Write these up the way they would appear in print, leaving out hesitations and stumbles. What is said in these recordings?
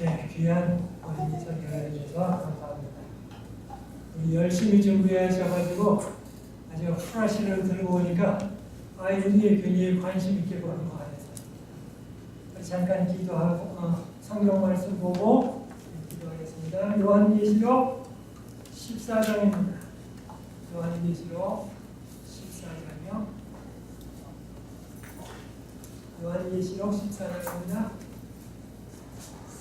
네, 귀한 어린이 설교를 해주셔서 감사합니다. 우리 열심히 준비하셔가지고 아주 하나씩을 들고 오니까 아이들이 굉장히 관심 있게 보는 것 같아서 잠깐 기도하고 성경 말씀 보고 기도하겠습니다. 요한계시록 14장입니다. 요한계시록 14장이요. 요한계시록 14장입니다.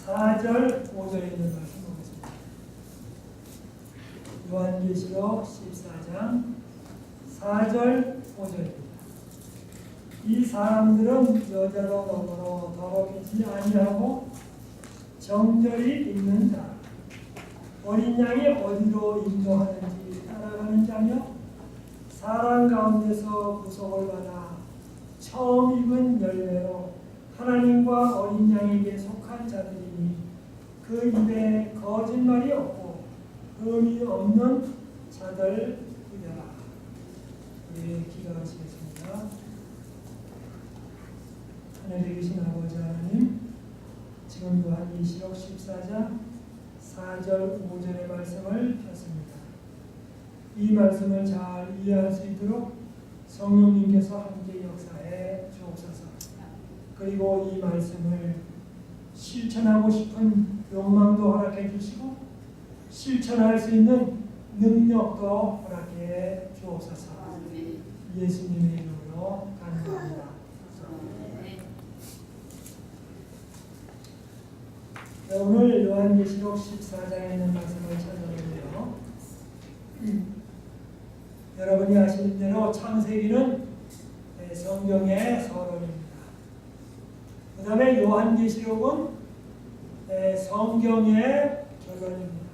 4절, 5절에 있는 말씀 보겠습니다. 요한계시록 14장 4절, 5절입니다. 이 사람들은 여자로 너머로 더럽히지 아니하고 정결히 입는 자, 어린 양이 어디로 인도하는지 따라가는 자며 사람 가운데서 구속을 받아 처음 입은 열매로 하나님과 어린 양에게 속한 자들이니 그 입에 거짓말이 없고 흠이 없는 자들이라. 예, 기도하시겠습니다. 하늘에 계신 아버지 하나님, 지금 요한계시록 14장 4절 5절의 말씀을 폈습니다. 이 말씀을 잘 이해할 수 있도록 성령님께서 함께 역사해 주옵소서. 그리고 이 말씀을 실천하고 싶은 욕망도 허락해 주시고 실천할 수 있는 능력도 허락해 주옵소서. 예수님의 이름으로 간구합니다. 네, 오늘 요한계시록 14장에 있는 말씀을 찾아보는데요. 여러분이 아시는 대로 창세기는 성경의 서론입니다. 그 다음에 요한계시록은 성경의 결론입니다.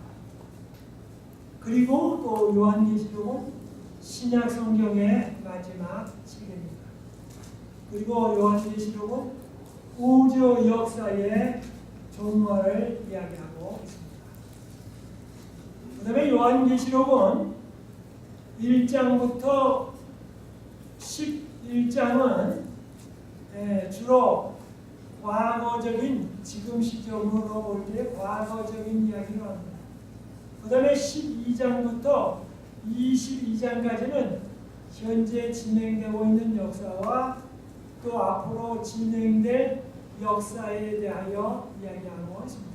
그리고 또 요한계시록은 신약 성경의 마지막 책입니다. 그리고 요한계시록은 우주 역사의 종말을 이야기하고 있습니다. 그 다음에 요한계시록은 1장부터 11장은 주로 과거적인, 지금 시점으로 볼 때 과거적인 이야기를 합니다. 그 다음에 12장부터 22장까지는 현재 진행되고 있는 역사와 또 앞으로 진행될 역사에 대하여 이야기하고 있습니다.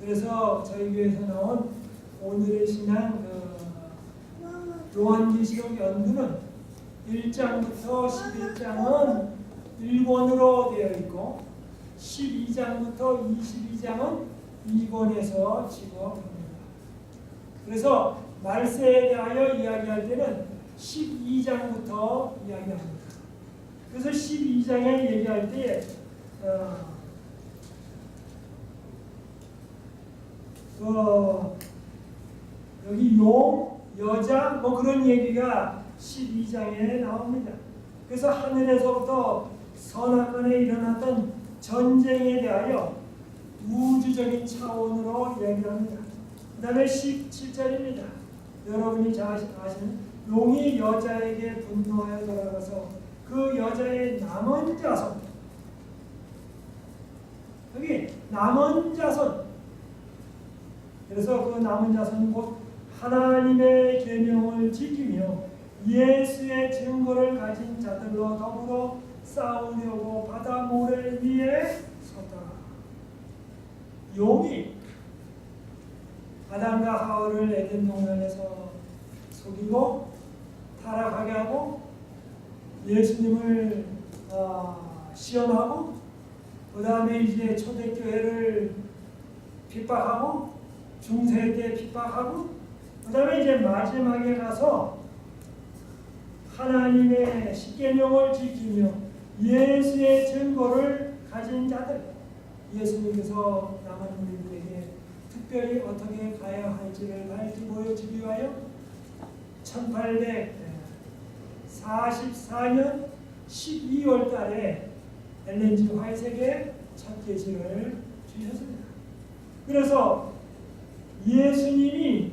그래서 저희 교회에서 나온 오늘의 신앙 요한계시록 연구는 1장부터 11장은 일본으로 되어 있고 12장부터 22장은 일본에서 지고합니다. 그래서 말세에 대하여 이야기할 때는 12장부터 이야기합니다. 그래서 12장에 얘기할 때 여기 용, 여자 뭐 그런 얘기가 12장에 나옵니다. 그래서 하늘에서부터 선악간에 일어났던 전쟁에 대하여 우주적인 차원으로 이야기합니다. 그 다음에 17절입니다. 여러분이 잘 아시는 용이 여자에게 분노하여 돌아가서 그 여자의 남은 자손, 여기 남은 자손, 그래서 그 남은 자손은 곧 하나님의 계명을 지키며 예수의 증거를 가진 자들로 더불어 싸우려고 바다 모래 위에 섰다. 용이 아담과 하와를 에덴 동산에서 속이고 타락하게 하고 예수님을 시험하고 그 다음에 이제 초대교회를 핍박하고 중세 때 핍박하고 그 다음에 이제 마지막에 가서 하나님의 십계명을 지키며 예수의 증거를 가진 자들, 예수님께서 남은 우리들에게 특별히 어떻게 가야 할지를 밝히 보여주기 위하여 1844년 12월 달에 엘렌 G 화이트에게 첫 계시를 주셨습니다. 그래서 예수님이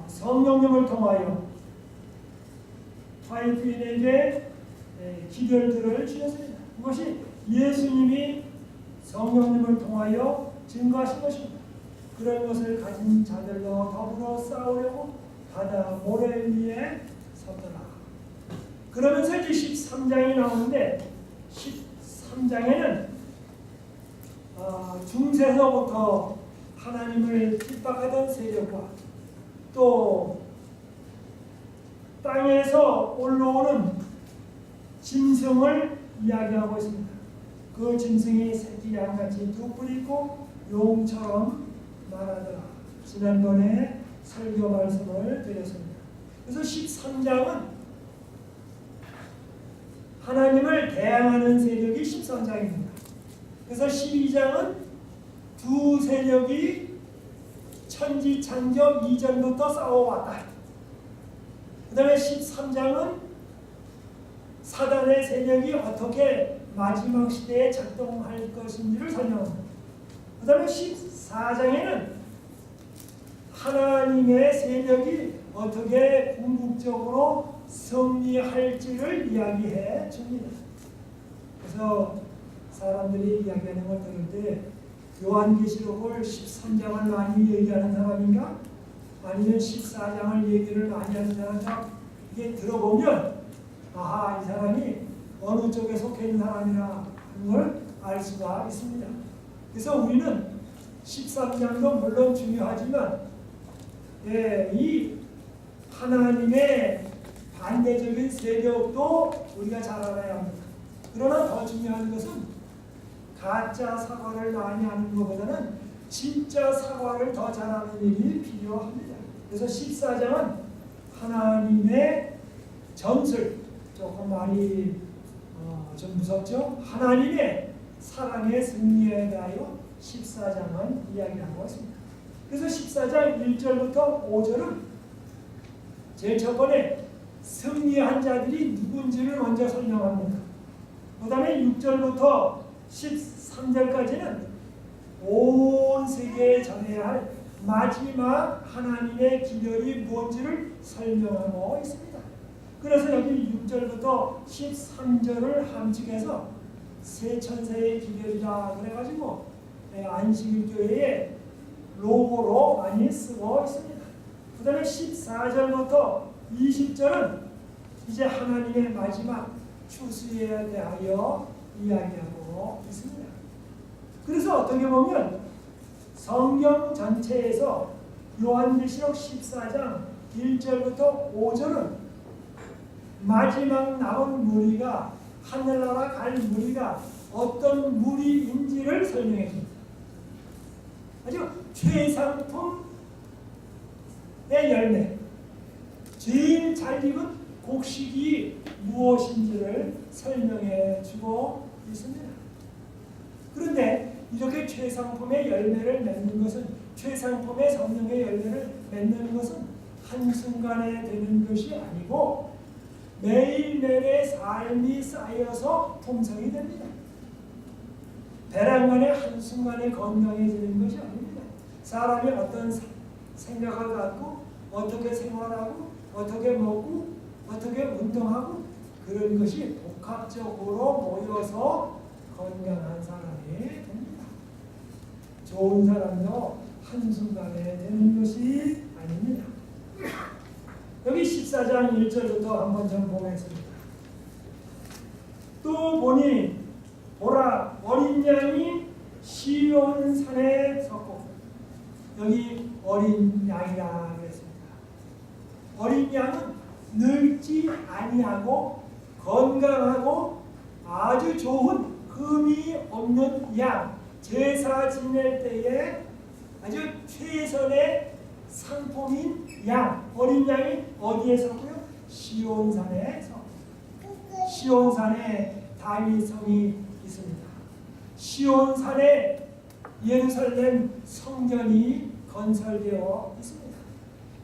성령님을 통하여 화이트인에게 기별들을 주셨습니다. 그것이 예수님이 성령님을 통하여 증거하신 것입니다. 그런 것을 가진 자들로 더불어 싸우려고 바다 모래 위에 섰더라. 그러면서 이제 13장이 나오는데 13장에는 중세서부터 하나님을 핍박하던 세력과 또 땅에서 올라오는 짐승을 이야기하고 있습니다. 그 짐승이 새끼 양같이 두 뿔 있고 용처럼 말하더라. 지난번에 설교 말씀을 드렸습니다. 그래서 13장은 하나님을 대항하는 세력이 13장입니다. 그래서 12장은 두 세력이 천지창조 이전부터 싸워왔다. 그 다음에 13장은 사단의 세력이 어떻게 마지막 시대에 작동할 것인지를 설명합니다. 그 다음에 14장에는 하나님의 세력이 어떻게 궁극적으로 승리할지를 이야기해 줍니다. 그래서 사람들이 이야기하는 걸 들을 때 요한계시록을 13장을 많이 얘기하는 사람인가? 아니면 14장을 얘기를 많이 하는 사람인가? 이게 들어보면 아하, 이 사람이 어느 쪽에 속해 있는 사람이라 하는 걸 알 수가 있습니다. 그래서 우리는 13장도 물론 중요하지만 이 하나님의 반대적인 세력도 우리가 잘 알아야 합니다. 그러나 더 중요한 것은 가짜 사과를 많이 하는 것보다는 진짜 사과를 더 잘하는 일이 필요합니다. 그래서 14장은 하나님의 전술, 조금 말이 좀 무섭죠? 하나님의 사랑의 승리에 대하여 14장은 이야기하고 있습니다. 그래서 14장 1절부터 5절은 제일 첫 번에 승리한 자들이 누군지를 먼저 설명합니다. 그 다음에 6절부터 13절까지는 온 세계에 전해야 할 마지막 하나님의 기별이 무엇인지를 설명하고 있습니다. 그래서 여기 6절부터 13절을 함축해서 세 천세의 기별이다 그래가지고 안식일교회의 로고로 많이 쓰고 있습니다. 그 다음에 14절부터 20절은 이제 하나님의 마지막 추수에 대하여 이야기하고 있습니다. 그래서 어떻게 보면 성경 전체에서 요한계시록 14장 1절부터 5절은 마지막 남은 무리가 하늘나라 갈 무리가 어떤 무리인지를 설명해 줍니다. 아주 최상품의 열매, 제일 잘 익은 곡식이 무엇인지를 설명해 주고 있습니다. 그런데 이렇게 최상품의 열매를 맺는 것은, 최상품의 성령의 열매를 맺는 것은 한순간에 되는 것이 아니고 매일매일의 삶이 쌓여서 풍성이 됩니다. 배란간에 한순간에 건강해지는 것이 아닙니다. 사람이 어떤 생각을 갖고 어떻게 생활하고 어떻게 먹고 어떻게 운동하고 그런 것이 복합적으로 모여서 건강한 사람이 됩니다. 좋은 사람도 한순간에 되는 것이 아닙니다. 여기 14장 1절부터 한번 좀 보겠습니다. 또 보니 보라 어린 양이 시온산에 섰고, 여기 어린 양이라 그랬습니다. 어린 양은 늙지 아니하고 건강하고 아주 좋은 흠이 없는 양, 제사 지낼 때에 아주 최선의 상품인 양, 어린 양이 어디에 섰고요? 시온산에 섰고, 시온산에 다윗 성이 있습니다. 시온산에 예루살렘 성전이 건설되어 있습니다.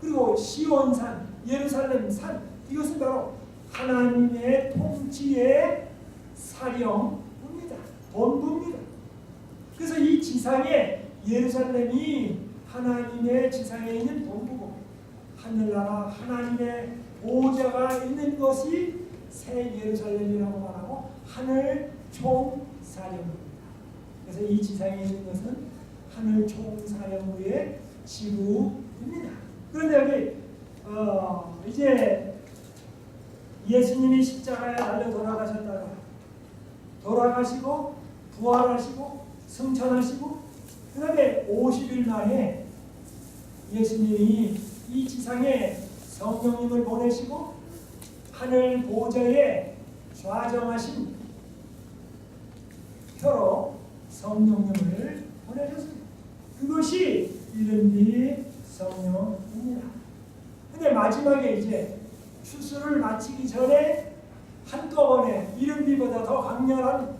그리고 시온산, 예루살렘 산, 이것은 바로 하나님의 통치의 사령부입니다. 본부입니다. 그래서 이 지상에 예루살렘이 하나님의 지상에 있는 본부고, 하늘나라 하나님의 보좌가 있는 것이 새 예루살렘이라고 말하고 하늘 총사령부입니다. 그래서 이 지상에 있는 것은 하늘 총사령부의 지부입니다. 그런데 여기 이제 예수님이 십자가에 달려 돌아가시고 부활하시고 승천하시고 그 다음에 50일 만에 예수님이 이 지상에 성령님을 보내시고 하늘 보좌에 좌정하신 표로 성령님을 보내셨습니다. 그것이 이른비 성령입니다. 근데 마지막에 이제 추수를 마치기 전에 한꺼번에 이른비보다 더 강렬한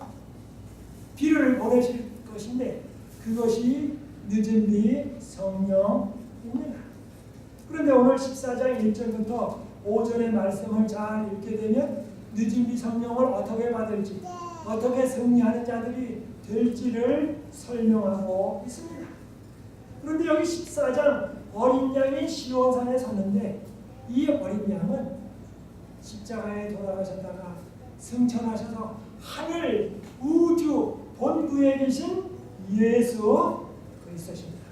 비를 보내실 것인데 그것이 늦은비 성령입니다. 그런데 오늘 14장 1절부터 5절의 말씀을 잘 읽게 되면 늦은비 성령을 어떻게 받을지 어떻게 승리하는 자들이 될지를 설명하고 있습니다. 그런데 여기 14장 어린 양이 시온산에 섰는데 이 어린 양은 십자가에 돌아가셨다가 승천하셔서 하늘 우주 본부에 계신 예수 그리스도십니다.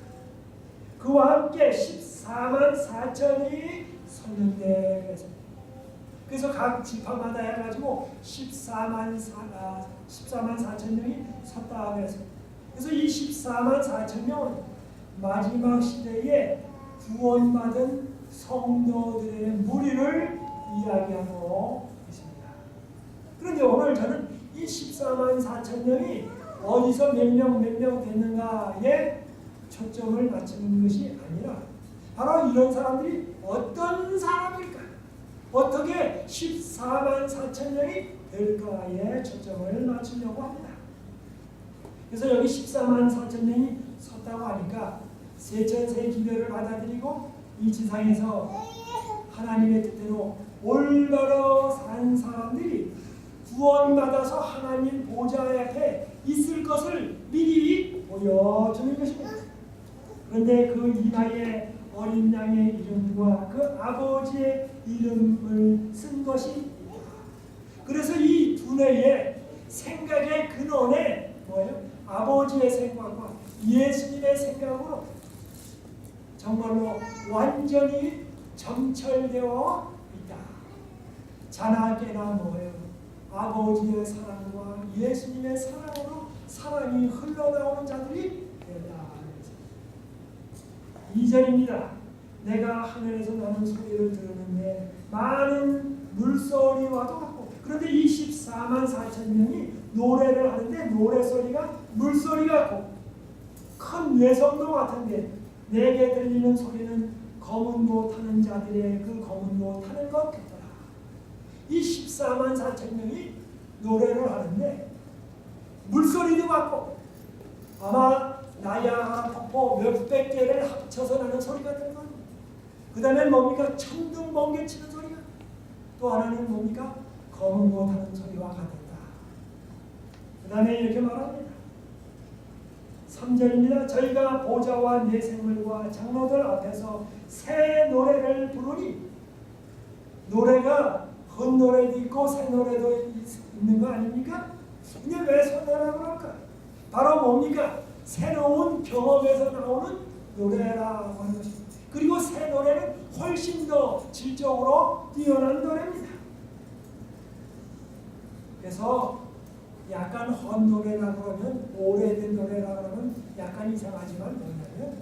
그와 함께 14만 4천이 섰는데 그래서 각 지파마다 해가지고 14만 4천 명이 섰다 그래서 이 14만 4천 명은 마지막 시대에 구원받은 성도들의 무리를 이야기하고 있습니다. 그런데 오늘 저는 이 14만 4천 명이 어디서 몇 명 됐는가에 초점을 맞추는 것이 아니라 바로 이런 사람들이 어떤 사람일까? 어떻게 14만 4천 명이 될까에 초점을 맞추려고 합니다. 그래서 여기 14만 4천 명이 섰다고 하니까 세천세 기별을 받아들이고 이 지상에서 하나님의 뜻대로 올바로 산 사람들이 구원받아서 하나님 보좌 앞에 있을 것을 미리 보여주는 것입니다. 그런데 그 이마에 어린 양의 이름과 그 아버지의 이름을 쓴 것이 있다. 그래서 이 두뇌의 생각의 근원에 뭐예요? 아버지의 생각과 예수님의 생각으로 정말로 완전히 점철되어 있다. 자나깨나 뭐예요? 아버지의 사랑과 예수님의 사랑으로 사랑이 흘러나오는 자들이 되었다. 2절입니다. 내가 하늘에서 나는 소리를 들었는데 많은 물소리와도 같고 그런데 이 14만 4천 명이 노래를 하는데 노래소리가 물소리 같고 큰 외성도 같은데 내게 들리는 소리는 검은고 타는 자들의 그 검은고 타는 것 같더라. 이 14만 4천 명이 노래를 하는데 물소리도 같고 아마 나야가라 폭포 몇백 개를 합쳐서 나는 소리 같은 건 그 다음에 뭡니까? 천둥 번개 치는 소리가 또 하나는 뭡니까? 검은고 타는 소리와 같았다. 그 다음에 이렇게 말합니다. 3절입니다. 저희가 보좌와 내 생물과 장로들 앞에서 새 노래를 부르니 노래가 헛 노래도 있고 새 노래도 있는 거 아닙니까? 근데 왜 소노라고 그럴까? 바로 뭡니까? 새로운 경험에서 나오는 노래라고 하는 것입니다. 그리고 새 노래는 훨씬 더 질적으로 뛰어난 노래입니다. 그래서 약간 헛노래라고 그러면 오래된 노래라고 그러면 약간 이상하지만 뭐냐면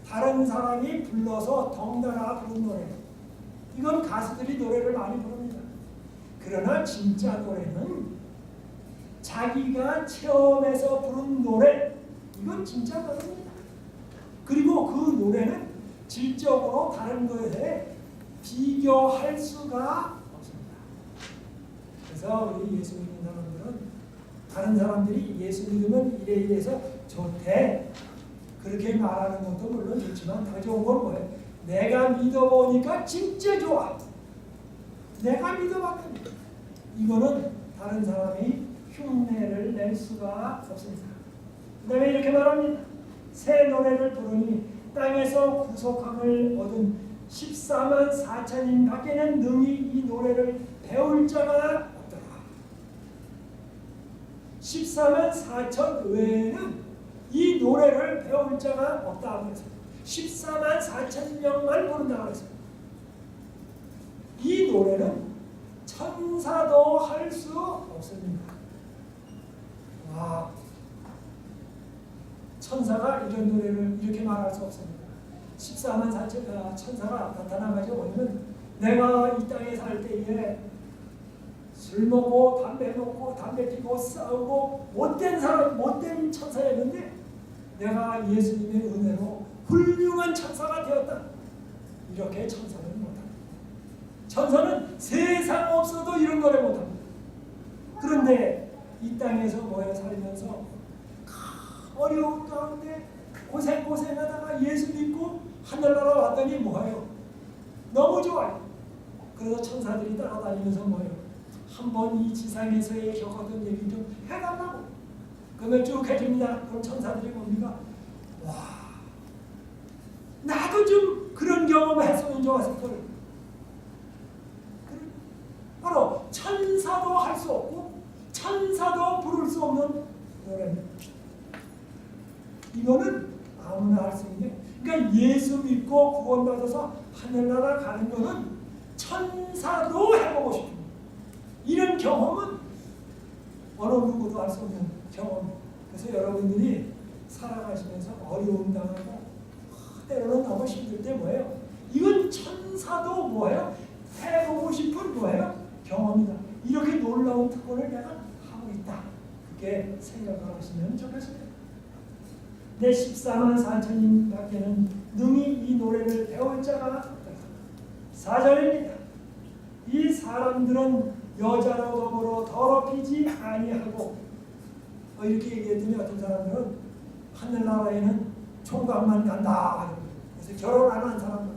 다른 사람이 불러서 덩달아 부른 노래 이건 가수들이 노래를 많이 부릅니다. 그러나 진짜 노래는 자기가 체험해서 부른 노래 이건 진짜 노래입니다. 그리고 그 노래는 질적으로 다른 것에 비교할 수가 없습니다. 그래서 우리 예수 믿는 사람들은 다른 사람들이 예수 믿으면 이래서 좋대 그렇게 말하는 것도 물론 좋지만 더 좋은 건 뭐예요? 내가 믿어보니까 진짜 좋아. 내가 믿어봤더니 이거는 다른 사람이 흉내를 낼 수가 없습니다. 그 다음에 이렇게 말합니다. 새 노래를 부르니 땅에서 구속함을 얻은 14만 4천인 밖에는 능히 이 노래를 배울 자가 없더라. 14만 4천 외에는 이 노래를 배울 자가 없다고 했어요. 14만 4천 명만 부른다고 했어요. 이 노래는 천사도 할 수 없습니다. 와, 천사가 이런 노래를 이렇게 말할 수 없습니다. 14만 4천 천사가 나타나가지고 오면 내가 이 땅에 살 때에 술 먹고 담배 피고 싸우고 못된 사람, 못된 천사였는데 내가 예수님의 은혜로 훌륭한 천사가 되었다. 이렇게 천사는 못합니다. 천사는 세상 없어도 이런 노래 못합니다. 그런데 이 땅에서 모여 살면서 어려운 가운데 고생하다가 예수 믿고 하늘나라 왔더니 뭐예요? 너무 좋아요. 그래서 천사들이 따라다니면서 뭐예요? 한번 이 지상에서의 겪었던 얘기 좀 해달라고. 그러면 쭉 해줍니다. 그럼 천사들이 뭡니까? 와, 나도 좀 그런 경험을 했으면 좋았을 걸. 바로 천사도 할 수 없고 천사도 부를 수 없는 노래입니다. 이거는 아무나 할 수 있는 게, 그러니까 예수 믿고 구원받아서 하늘나라 가는 거는 천사도 해보고 싶습니다. 이런 경험은 어느 누구도 할 수 없는 경험. 그래서 여러분들이 살아가시면서 어려움 당하고 때로는 너무 힘들 때 뭐예요? 이건 천사도 뭐예요? 해보고 싶은 뭐예요? 경험이다. 이렇게 놀라운 특권을 내가 하고 있다. 그렇게 생각을 하시면 좋겠습니다. 내 14만 4천인 밖에는 능히 이 노래를 배울 자가 없다. 4절입니다. 이 사람들은 여자로 더불어 더럽히지 아니하고, 이렇게 얘기했더니 어떤 사람들은 하늘나라에는 총각만 간다. 그래서 결혼 안 한 사람은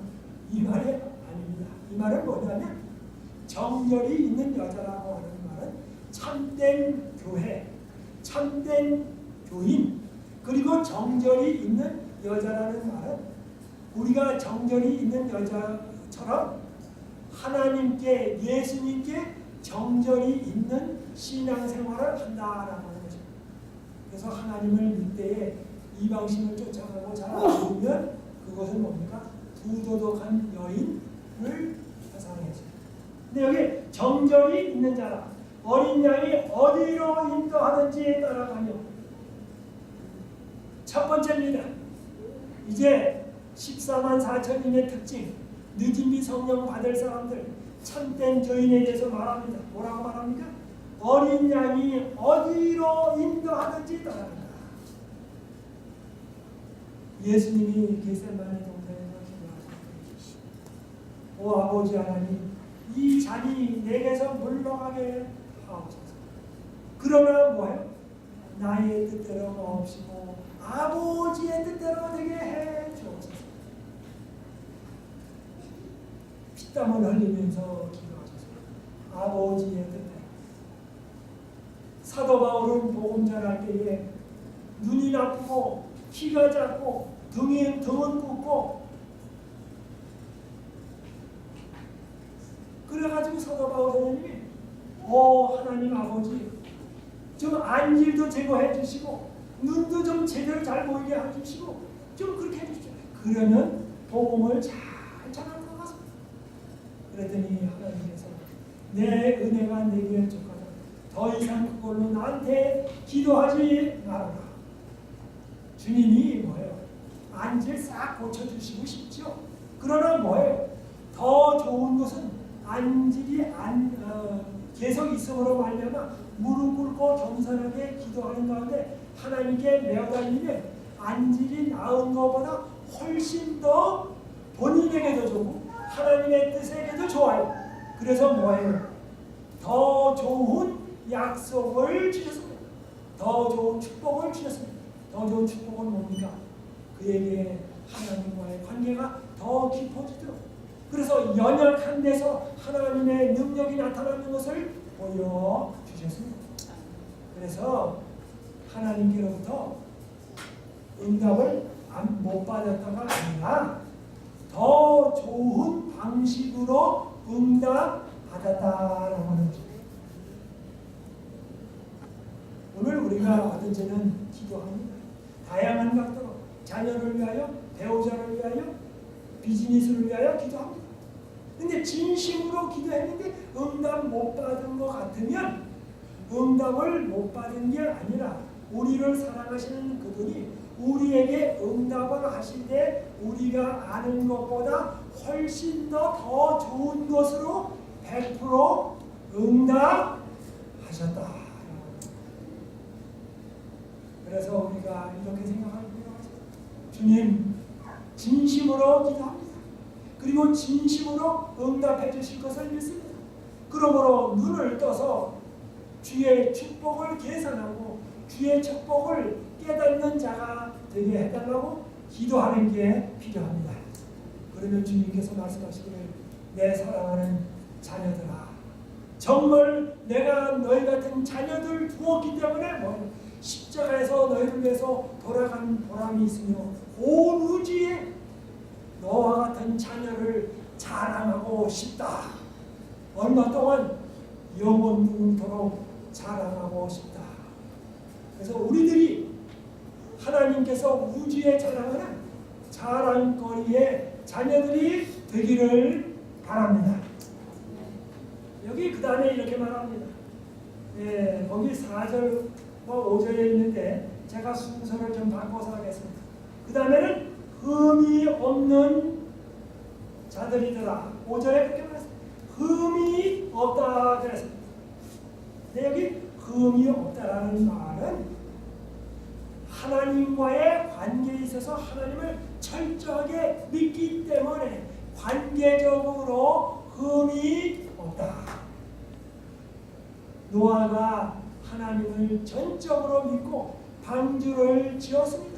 이 말이 아닙니다. 이 말은 뭐냐면 정결이 있는 여자라고 하는 말은 참된 교회, 참된 교인, 그리고 정결이 있는 여자라는 말은 우리가 정결이 있는 여자처럼 하나님께, 예수님께 정결이 있는 신앙생활을 한다라고 하는 것입니다. 그래서 하나님을 믿을 때에 이방신을 쫓아가고 잘 안 보면 그것은 뭡니까? 부도덕한 여인을 사상했습니다. 근데 여기 정결이 있는 자라, 어린 양이 어디로 인도하는지에 따라가며. 첫 번째입니다. 이제 14만 4천인의 특징, 느낌이 성령 받을 사람들, 참된 교인에 대해서 말합니다. 뭐라고 말합니까? 어린 양이 어디로 인도하는지 따라간다. 예수님이 겟세마네 동산에서 기도하셨습니다. 오 아버지 하나님, 이 잔이 내게서 물러가게 하옵소서. 그러나 뭐예요? 나의 뜻대로 없이고 아버지의 뜻대로 되게 해 주옵소서. 피땀을 흘리면서 기도하셨습니다. 아버지의 뜻대로. 사도 바울은 복음 전할 때에 눈이 나쁘고 키가 작고 등은 굽고, 그래가지고 사도 바울 선생님이 하나님 아버지 좀 안질도 제거해 주시고 눈도 좀 제대로 잘 보이게 해주시고 좀 그렇게 해주십시오. 그러면 복음을 잘 전할 것 같습니다. 그랬더니 하나님께서 내 은혜가 내게 족하다. 더 이상 그걸로 나한테 기도하지 말아라. 주님이 뭐예요? 안질 싹 고쳐주시고 싶죠. 그러나 뭐예요? 더 좋은 것은 안질이 계속 있음으로 말미암아 무릎 꿇고 겸손하게 기도하는 가운데 하나님께 매어달리면 안질이 나은 것보다 훨씬 더 본인에게도 좋고 하나님의 뜻에게도 좋아요. 그래서 뭐예요? 더 좋은 약속을 주셨습니다. 더 좋은 축복을 주셨습니다. 더 좋은 축복은 뭡니까? 그에게 하나님과의 관계가 더 깊어지도록, 그래서 연약한 데서 하나님의 능력이 나타나는 것을 보여주셨습니다. 그래서 하나님께로부터 응답을 못 받았다가 아니라 더 좋은 방식으로 응답 받았다라고 하는 것입니다. 오늘 우리가 언제는 기도합니다. 다양한 각도로 자녀를 위하여, 배우자를 위하여, 비즈니스를 위하여 기도합니다. 근데 진심으로 기도했는데 응답 못 받은 것 같으면 응답을 못 받은 게 아니라 우리를 사랑하시는 그분이 우리에게 응답을 하실 때 우리가 아는 것보다 훨씬 더 좋은 것으로 100% 응답하셨다. 그래서 우리가 이렇게 생각하는 거예요. 주님, 진심으로 기도합니다. 그리고 진심으로 응답해 주실 것을 믿습니다. 그러므로 눈을 떠서 주의 축복을 계산하고 주의 축복을 깨닫는 자가 되게 해달라고 기도하는 게 필요합니다. 그러면 주님께서 말씀하시기를 내 사랑하는 자녀들아, 정말 내가 너희 같은 자녀들 두었기 때문에 십자가에서 너희를 위해서 돌아간 보람이 있으며 온 우주에 너와 같은 자녀를 자랑하고 싶다. 얼마 동안 영원토록 자랑하고 싶다. 그래서 우리들이 하나님께서 우주에 자랑하는 자랑거리의 자녀들이 되기를 바랍니다. 여기 그 다음에 이렇게 말합니다. 거기 4절과 5절에 있는데 제가 순서를 좀 바꿔서 하겠습니다. 그 다음에는 흠이 없는 자들이더라. 5절에 그렇게 말했습니다. 흠이 없다 그랬습니다. 근데 여기 흠이 없다라는 말은 하나님과의 관계에 있어서 하나님을 철저하게 믿기 때문에 관계적으로 흠이 없다. 노아가 하나님을 전적으로 믿고 방주를 지었습니다.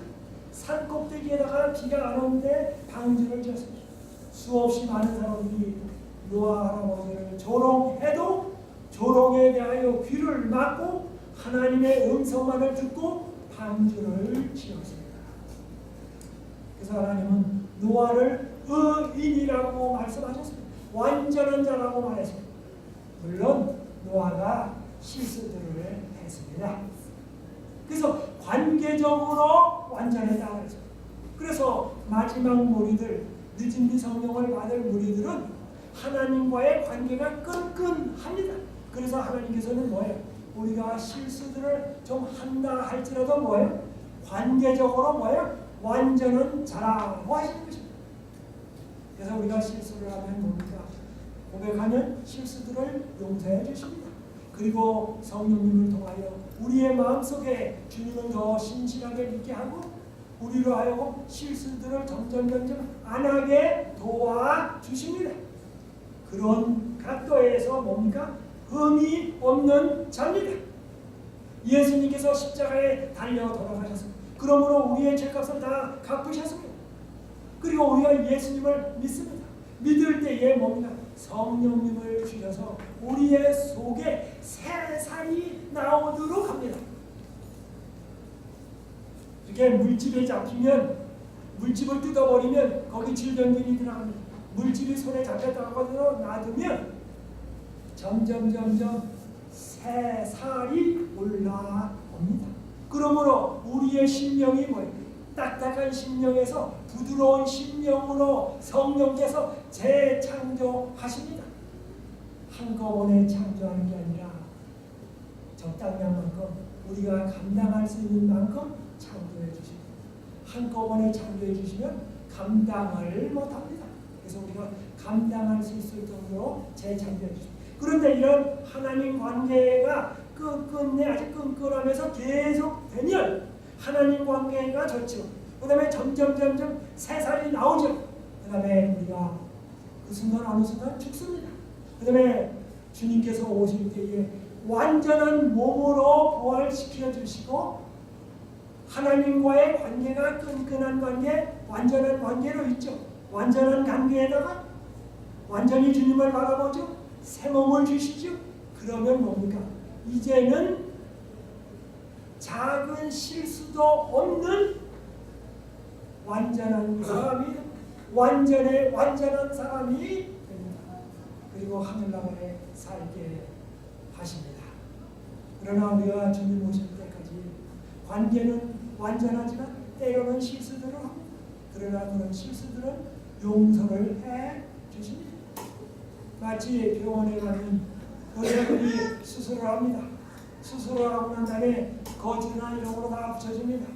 산 꼭대기에다가 비가 안 오는데 방주를 지었습니다. 수없이 많은 사람들이 노아 할아버지를 조롱해도 조롱에 대하여 귀를 막고 하나님의 음성만을 듣고 방주를 지었습니다. 그래서 하나님은 노아를 의인이라고 말씀하셨습니다. 완전한 자라고 말했습니다. 물론 노아가 실수들을 했습니다. 그래서 관계적으로 완전했다 그랬습니다. 그래서 마지막 무리들, 늦은 뒤 성령을 받을 무리들은 하나님과의 관계가 끈끈합니다. 그래서 하나님께서는 뭐예요? 우리가 실수들을 좀 한다 할지라도 뭐예요? 관계적으로 뭐예요? 완전한 자라고 하시는 것입니다. 그래서 우리가 실수를 하면 뭡니까? 고백하면 실수들을 용서해 주십니다. 그리고 성령님을 통하여 우리의 마음속에 주님을 더 신실하게 믿게 하고 우리로 하여금 실수들을 점점 안 하게 도와주십니다. 그런 각도에서 뭡니까? 흠이 없는 자입니다. 예수님께서 십자가에 달려 돌아가셨습니다. 그러므로 우리의 죄값을 다 갚으셨습니다. 그리고 우리가 예수님을 믿습니다. 믿을 때에 뭡니까? 성령님을 주셔서 우리의 속에 새살이 나오도록 합니다. 이렇게 물집에 잡히면 물집을 뜯어버리면 거기 질병균이 들어갑니다. 물집이 손에 잡혔다고 놔두면 점점 새살이 올라옵니다. 그러므로 우리의 심령이 뭐예요? 딱딱한 심령에서 부드러운 심령으로 성령께서 재창조하십니다. 한꺼번에 창조하는 게 아니라 적당한 만큼 우리가 감당할 수 있는 만큼 창조해 주십니다. 한꺼번에 창조해 주시면 감당을 못합니다. 그래서 우리가 감당할 수 있을 정도로 재창조해 주십니다. 그런데 이런 하나님 관계가 끝끝내 아주 끈끈하면서 계속 되면 하나님 관계가 좋죠. 그 다음에 점점 새살이 나오죠. 그 다음에 우리가 그 순간 어느 순간 죽습니다. 그 다음에 주님께서 오실 때에 완전한 몸으로 부활시켜 주시고 하나님과의 관계가 끈끈한 관계, 완전한 관계로 있죠. 완전한 관계에다가 완전히 주님을 바라보죠. 새 몸을 주시죠. 그러면 뭡니까? 이제는 작은 실수도 없는 완전한 사람이 완전한 사람이 됩니다. 그리고 하늘나라에 살게 하십니다. 그러나 우리가 주님 오실 때까지 마찬가지예요. 관계는 완전하지만 때로는 실수들을 합니다. 그러나 그런 실수들은 용서를 해 주십니다. 마치 병원에 가면 의사들이 수술을 합니다. 수술을 하고 난 다음에 거즈나 이런 거로 다 붙여줍니다.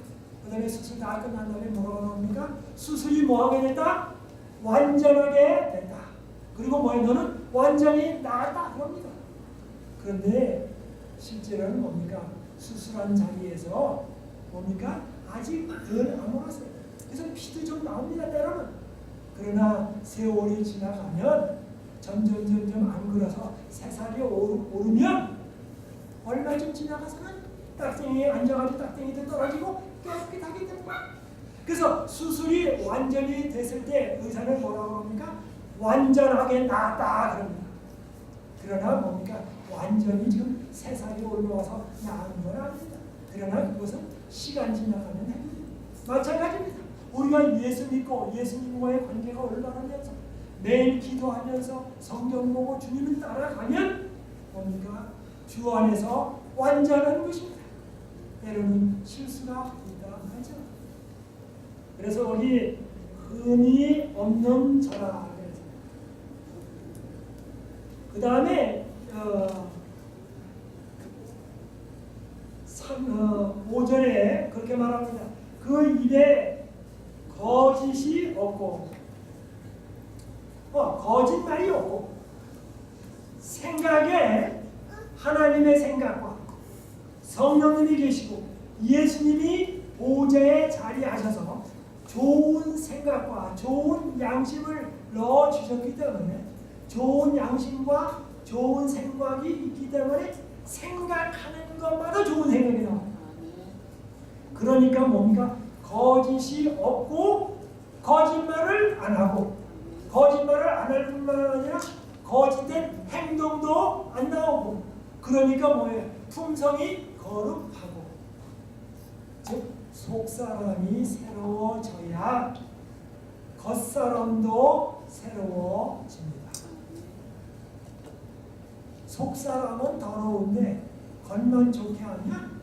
그 다음에 수술 다 끝난 다음에 뭐라고 나옵니까? 수술이 뭐하게 됐다? 완전하게 됐다. 그리고 뭐예요? 너는 완전히 나았다 그럽니다. 그런데 실제로는 뭡니까? 수술한 자리에서 뭡니까? 아직 덜 아물었어요. 그래서 피도 좀 나옵니다. 때로는. 그러나 세월이 지나가면 점점 안 그래서 새살이 오르면 얼마 좀 지나가서는 딱땡이에 앉아가지고 딱땡이도 떨어지고 깨끗하게 됩니다. 그래서 수술이 완전히 됐을 때 의사는 뭐라고 합니까? 완전하게 나았다 그럽니다. 그러나 뭡니까? 완전히 지금 새살이 올라와서 나은 건 아닙니다. 그러나 그것은 시간 지나가는 행위입니다. 마찬가지입니다. 우리가 예수 믿고 예수님과의 관계가 올라가면서 매일 기도하면서 성경 보고 주님을 따라가면 뭡니까? 주 안에서 완전한 것입니다. 때로는 실수가 있다 하죠. 그래서 우리 흠이 없는 자라. 그 다음에 5절에 그렇게 말합니다. 그 입에 거짓이 없고 거짓말이 없고 생각에 하나님의 생각과 성령님이 계시고 예수님이 보좌에 자리하셔서 좋은 생각과 좋은 양심을 넣어주셨기 때문에 좋은 양심과 좋은 생각이 있기 때문에 생각하는 것마다 좋은 생각이 나와요. 그러니까 뭡니까? 거짓이 없고 거짓말을 안 하고 거짓말을 안 할 뿐만 아니라 거짓된 행동도 안 나오고 그러니까 뭐예요? 품성이 거룩하고 즉 속사람이 새로워져야 겉사람도 새로워집니다. 속사람은 더러운데 겉만 좋게 하면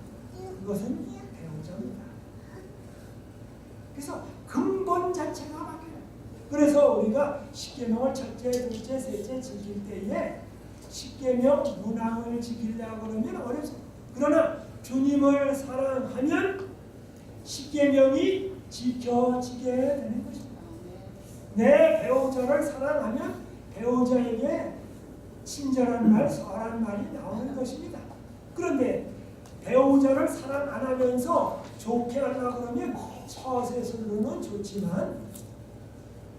그것은 배우자입니다. 그래서 근본 자체가 바뀌어요. 그래서 우리가 십계명을 첫째, 둘째, 셋째 지킬 때에 십계명 문항을 지키려고 그러면 어렵습니다. 그러나 주님을 사랑하면 십계명이 지켜지게 되는 것입니다. 내 배우자를 사랑하면 배우자에게 친절한 말, 선한 말이 나오는 것입니다. 그런데 배우자를 사랑 안 하면서 좋게 하려고 그러면 처세술로는 좋지만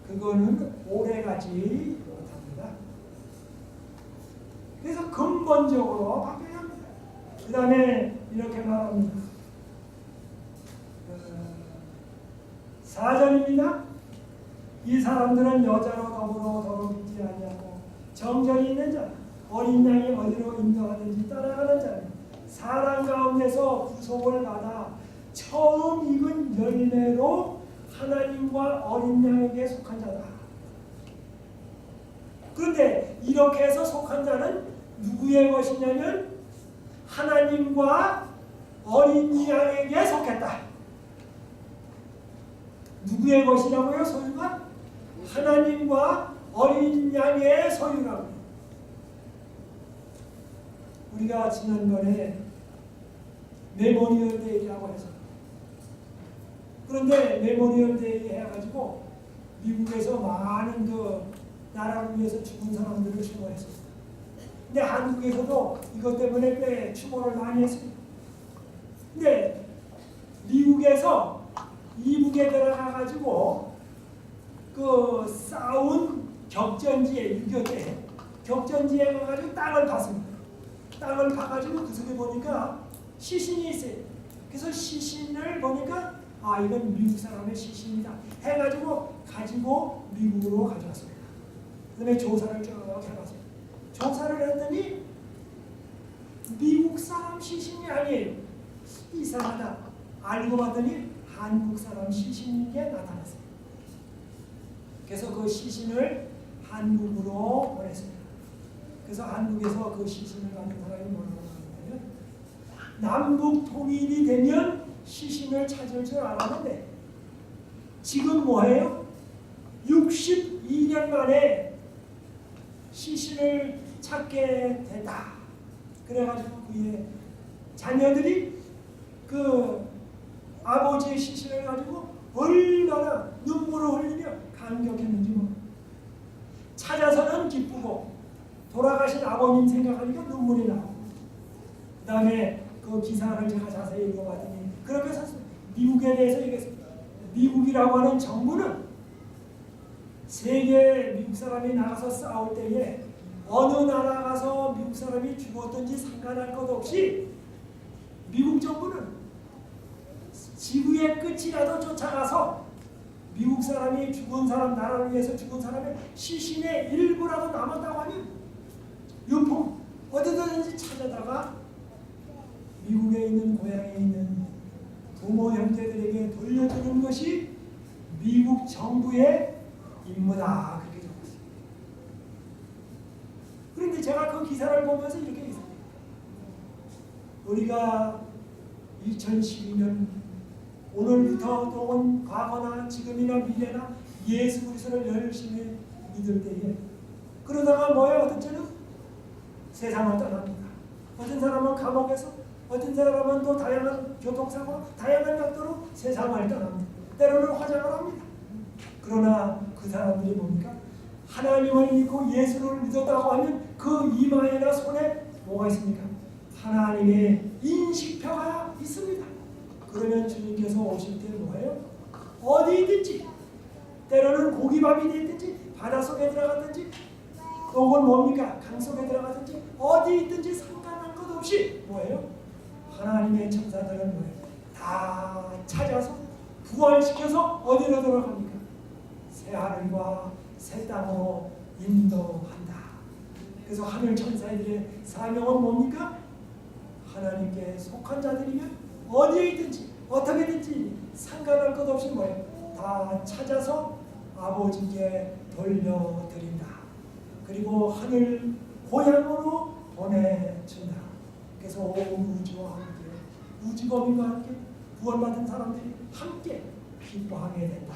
그거는 오래가지 못합니다. 그래서 근본적으로 바뀌어야 합니다. 그 다음에 이렇게 말합니다. 4절입니다. 이 사람들은 여자로 더불어 더럽히지 아니하고 정절이 있는 자, 어린 양이 어디로 인도하든지 따라가는 자는 사람 가운데서 구속을 받아 처음 익은 열매로 하나님과 어린 양에게 속한 자다. 그런데 이렇게 해서 속한 자는 누구의 것이냐면 하나님과 어린 양에게 속했다. 누구의 것이라고요? 소유가? 하나님과 어린 양의 소유라고. 우리가 지난번에 메모리얼 데이라고 해서 그런데 메모리얼 데이 해가지고 미국에서 많은 그 나라를 위해서 죽은 사람들을 추모했습니다. 근데 한국에서도 이것 때문에 꽤 추모를 많이 했습니다. 근데 미국에서 이북에 들어가가지고 그 싸운 격전지에 6.25 때 격전지에 가가지고 땅을 팠습니다. 땅을 파가지고 그 속에 보니까 시신이 있어요. 그래서 시신을 보니까 아 이건 미국 사람의 시신이다 해가지고 가지고 미국으로 가져왔습니다. 그 다음에 조사를 쭉 해봤어요. 조사를 했더니 미국 사람 시신이 아니에요. 이상하다. 알고 봤더니 한국 사람 시신인 게 나타났어요. 그래서 그 시신을 한국으로 보냈습니다. 그래서 한국에서 그 시신을 가진 사람이 뭐라고 하냐면 남북 통일이 되면 시신을 찾을 줄 알았는데 지금 뭐예요? 62년 만에 시신을 찾게 됐다. 그래가지고 그의 자녀들이 그 아버지의 시신을 가지고 얼마나 눈물을 흘리며 감격했는지 모릅니다. 찾아서는 기쁘고 돌아가신 아버님 생각하니까 눈물이 나고, 그 다음에 그 기사를 제가 자세히 읽어봤더니 그렇게 썼습니다. 미국에 대해서 얘기했습니다. 미국이라고 하는 정부는 세계 미국 사람이 나가서 싸울 때에 어느 나라 가서 미국 사람이 죽었든지 상관할 것 없이 미국 정부는 지구의 끝이라도 쫓아가서 미국 사람이 죽은 사람, 나라를 위해서 죽은 사람의 시신의 일부라도 남았다고 하면 유품 어디든지 찾아다가 미국에 있는 고향에 있는 부모 형제들에게 돌려주는 것이 미국 정부의 임무다. 그렇게 적었어요. 그런데 제가 그 기사를 보면서 이렇게 있습니다. 우리가 2012년 오늘부터 또는 과거나 지금이나 미래나 예수 그리스도를 열심히 믿을 때에 그러다가 뭐예요? 어떤 때는 세상을 떠납니다. 어떤 사람은 감옥에서, 어떤 사람은 또 다양한 교통사고, 다양한 각도로 세상을 떠납니다. 때로는 화장을 합니다. 그러나 그 사람들이 뭡니까? 하나님을 믿고 예수를 믿었다고 하면 그 이마에나 손에 뭐가 있습니까? 하나님의 인식표가 있습니다. 그러면 주님께서 오실 때 뭐예요? 어디 있든지, 때로는 고기밥이 되든지 바닷속에 들어갔든지 혹은 뭡니까? 강속에 들어갔든지 어디 있든지 상관할 것 없이 뭐예요? 하나님의 천사들은 뭐예요? 다 찾아서 부활시켜서 어디로 돌아갑니까? 새 하늘과 새 땅으로 인도한다. 그래서 하늘 천사들의 사명은 뭡니까? 하나님께 속한 자들이면 어디에 있든지 어떻게든지 상관할 것 없이 뭐예요? 다 찾아서 아버지께 돌려드린다. 그리고 하늘 고향으로 보내준다. 그래서 온 우주와 함께, 우주거민과 함께 구원받은 사람들이 함께 기뻐하게 된다.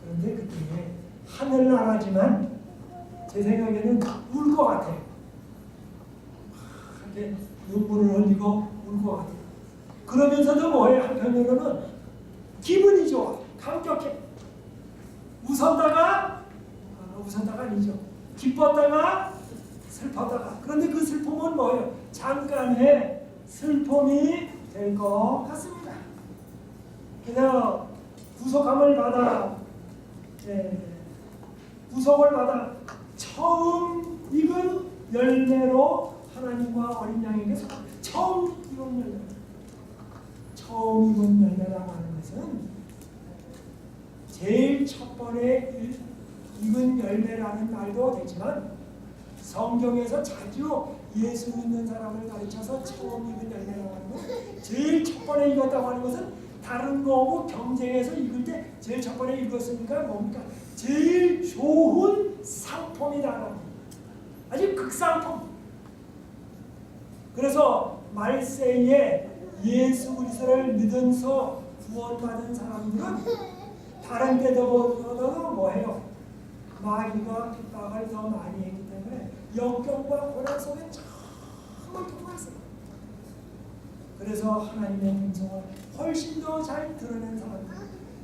그런데 그때 하늘나라지만 제 생각에는 울 것 같아요. 이렇게 눈물을 흘리고 울 것 같아요. 그러면서도 뭐예요? 한편으로는 기분이 좋아, 감격해. 웃었다가 아니죠. 기뻤다가 슬펐다가. 그런데 그 슬픔은 뭐예요? 잠깐의 슬픔이 될 것 같습니다. 그래서 구속함을 받아, 구속을 받아 처음 익은 열매로 하나님과 어린 양에게 처음 익은 열매. 처음 익은 열매라고 하는 것은 제일 첫 번에 익은 열매라는 말도 되지만 성경에서 자주 예수 믿는 사람을 가르쳐서 처음 익은 열매라고 하는 것, 제일 첫 번에 익었다고 하는 것은 다른 거하고 경쟁해서 익을 때 제일 첫 번에 익었으니까 뭡니까? 제일 좋은 상품이다. 아주 극상품. 그래서 말세에 예수 그리스도를 믿으면서 구원받은 사람들은 다른 때보다도 뭐해요? 마귀가 핍박을 더 많이 했기 때문에 역경과 고난 속에 정말 통과했어요. 그래서 하나님의 음성을 훨씬 더 잘 드러낸 사람들,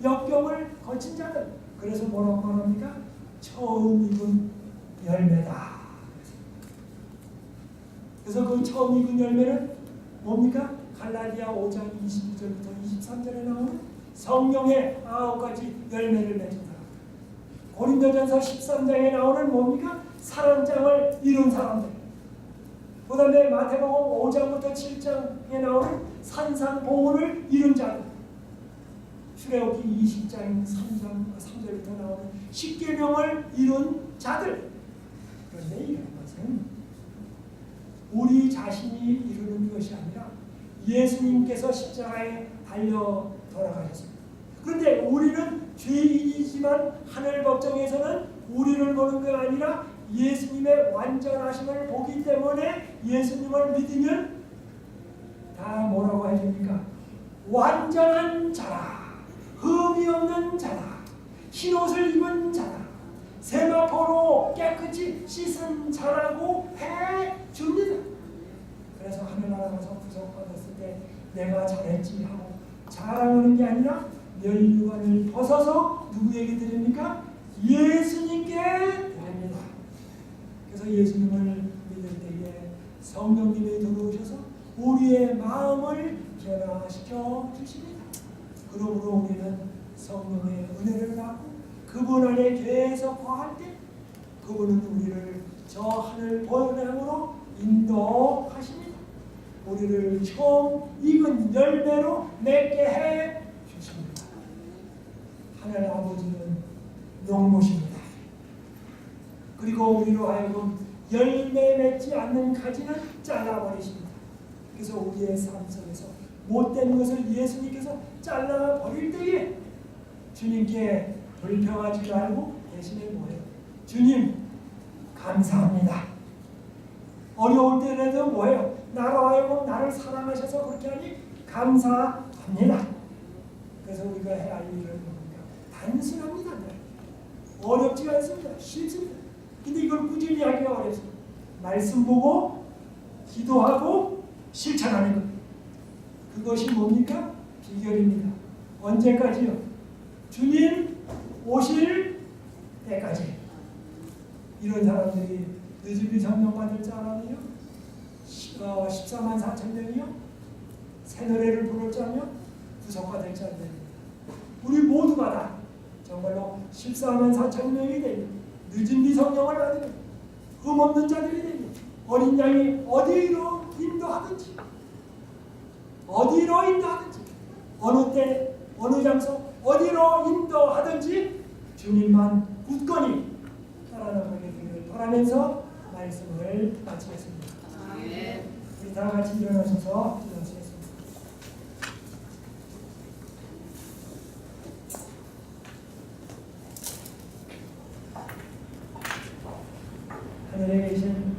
역경을 거친 자들, 그래서 뭐라고 말합니까? 처음 익은 열매다. 그래서 그 처음 익은 열매는 뭡니까? 갈라디아 5장 22절부터 23절에 나오는 성령의 9가지 열매를 맺은 사람. 고린도전서 13장에 나오는 뭡니까? 사랑장을 이룬 사람들. 그 다음에 마태복음 5장부터 7장에 나오는 산상보훈을 이룬 자들. 출애굽기 20장 3절부터 나오는 십계명을 이룬 자들. 그런데 이런 것은 우리 자신이 이루는 것이 아니라 예수님께서 십자가에 달려 돌아가셨습니다. 그런데 우리는 죄인이지만 하늘 법정에서는 우리를 보는 게 아니라 예수님의 완전하심을 보기 때문에 예수님을 믿으면 다 뭐라고 해줍니까? 완전한 자라, 흠이 없는 자라, 흰옷을 입은 자라, 세마포로 깨끗이 씻은 자라고 해줍니다. 그래서 하늘나라 가서 구속받았을 때 내가 잘했지 하고 자랑하는 게 아니라 면류관을 벗어서 누구에게 드립니까? 예수님께 드립니다. 그래서 예수님을 믿을 때에 성령님이 들어오셔서 우리의 마음을 변화시켜 주십니다. 그러므로 우리는 성령의 은혜를 받고 그분 안에 계속 거할 때 그분은 우리를 저 하늘 본향으로 인도하십니다. 우리를 처음 익은 열매로 맺게 해 주십니다. 하늘 아버지는 농부십니다. 그리고 우리로 하여금 열매 맺지 않는 가지는 잘라버리십니다. 그래서 우리의 삶 속에서 못된 것을 예수님께서 잘라버릴 때에 주님께 불평하지 말고 대신에 뭐예요? 주님 감사합니다. 어려울 때라도 뭐예요? 나로 하여금 나를 사랑하셔서 그렇게 하니 감사합니다. 그래서 우리가 해야 할 일은 뭡니까? 단순합니다. 어렵지가 않습니다. 쉽습니다. 근데 이걸 꾸준히 하기가 어렵습니다. 말씀 보고 기도하고 실천하는 것. 그것이 뭡니까? 비결입니다. 언제까지요? 주님 오실 때까지. 이런 사람들이 늦음이 성령 받을 자라면요 14만 4천 명이요 새 노래를 부를 자며 구속받을 자입니다. 우리 모두가 다 정말로 14만 4천 명이 되니 늦은 성령을 받으면 흠없는 자들이 되니 어린 양이 어디로 인도하든지 어느 때 어느 장소 어디로 인도하든지 주님만 굳건히 따라나가게 되기를 바라면서 말씀을 마치겠습니다. 우리 다 같이 일어나셔서 기도하시겠습니다. 하늘에 계신